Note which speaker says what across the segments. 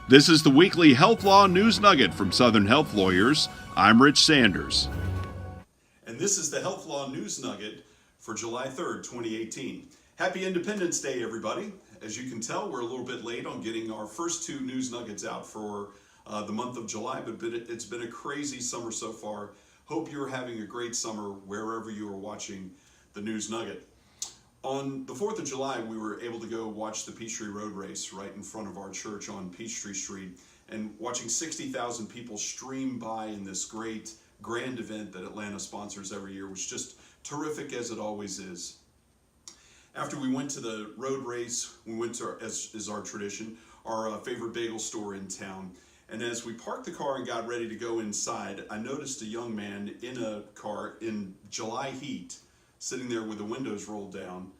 Speaker 1: This is the weekly Health Law News Nugget from Southern Health Lawyers. I'm Rich Sanders.
Speaker 2: And this is the Health Law News Nugget for July 3rd, 2018. Happy Independence Day, everybody. As you can tell, we're a little bit late on getting our first two news nuggets out for the month of July, but it's been a crazy summer so far. Hope you're having a great summer wherever you are watching the news nugget. On the 4th of July, we were able to go watch the Peachtree Road Race right in front of our church on Peachtree Street, and watching 60,000 people stream by in this great grand event that Atlanta sponsors every year was just terrific, as it always is. After we went to the road race, we went to, as is our tradition, our favorite bagel store in town. And as we parked the car and got ready to go inside, I noticed a young man in a car in July heat, sitting there with the windows rolled down,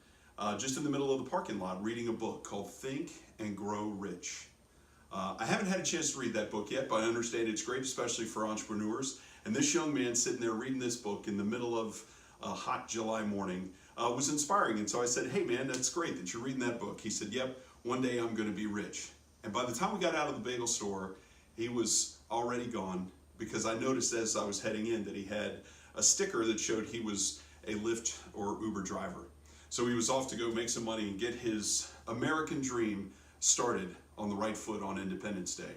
Speaker 2: just in the middle of the parking lot, reading a book called Think and Grow Rich. I haven't had a chance to read that book yet, but I understand it's great, especially for entrepreneurs. And this young man sitting there reading this book in the middle of a hot July morning was inspiring. And so I said, hey man, that's great that you're reading that book. He said, yep, one day I'm going to be rich. And by the time we got out of the bagel store, he was already gone, because I noticed as I was heading in that he had a sticker that showed he was a Lyft or Uber driver. So he was off to go make some money and get his American dream started on the right foot on Independence Day.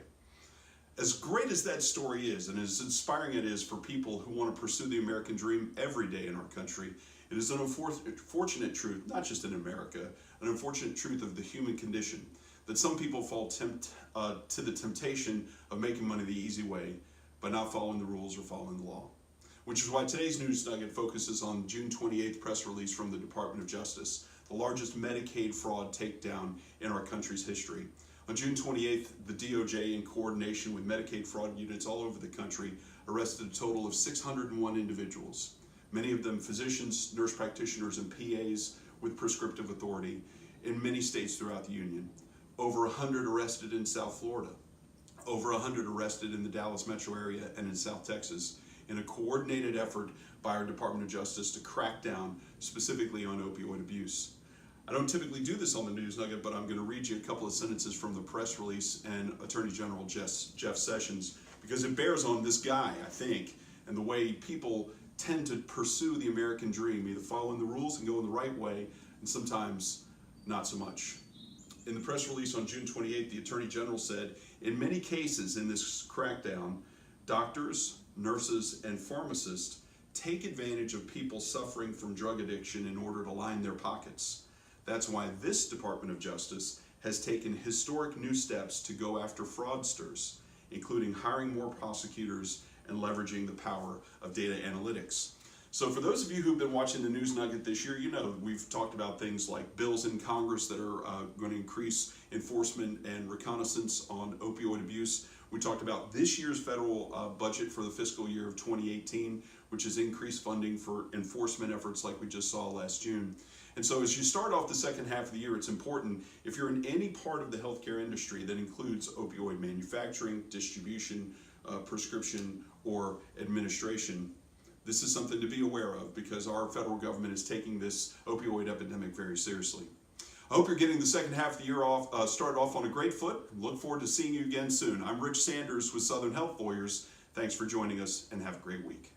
Speaker 2: As great as that story is, and as inspiring it is for people who want to pursue the American dream every day in our country, it is an unfortunate truth, not just in America, an unfortunate truth of the human condition, that some people fall to the temptation of making money the easy way by not following the rules or following the law. Which is why today's news nugget focuses on June 28th press release from the Department of Justice, the largest Medicaid fraud takedown in our country's history. On June 28th, the DOJ, in coordination with Medicaid fraud units all over the country, arrested a total of 601 individuals, many of them physicians, nurse practitioners, and PAs with prescriptive authority in many states throughout the union. Over 100 arrested in South Florida, over 100 arrested in the Dallas metro area and in South Texas, in a coordinated effort by our Department of Justice to crack down specifically on opioid abuse. I don't typically do this on the news nugget, but I'm going to read you a couple of sentences from the press release and Attorney General Jeff Sessions, because it bears on this guy, I think, and the way people tend to pursue the American dream, either following the rules and going the right way, and sometimes not so much. In the press release on June 28th, the Attorney General said, in many cases in this crackdown, doctors, nurses, and pharmacists take advantage of people suffering from drug addiction in order to line their pockets. That's why this Department of Justice has taken historic new steps to go after fraudsters, including hiring more prosecutors and leveraging the power of data analytics. So for those of you who've been watching the news nugget this year, you know we've talked about things like bills in Congress that are going to increase enforcement and reconnaissance on opioid abuse. We talked about this year's federal budget for the fiscal year of 2018, which has increased funding for enforcement efforts like we just saw last June. And so as you start off the second half of the year, it's important, if you're in any part of the healthcare industry that includes opioid manufacturing, distribution, prescription, or administration, this is something to be aware of, because our federal government is taking this opioid epidemic very seriously. I hope you're getting the second half of the year started off on a great foot. Look forward to seeing you again soon. I'm Rich Sanders with Southern Health Lawyers. Thanks for joining us, and have a great week.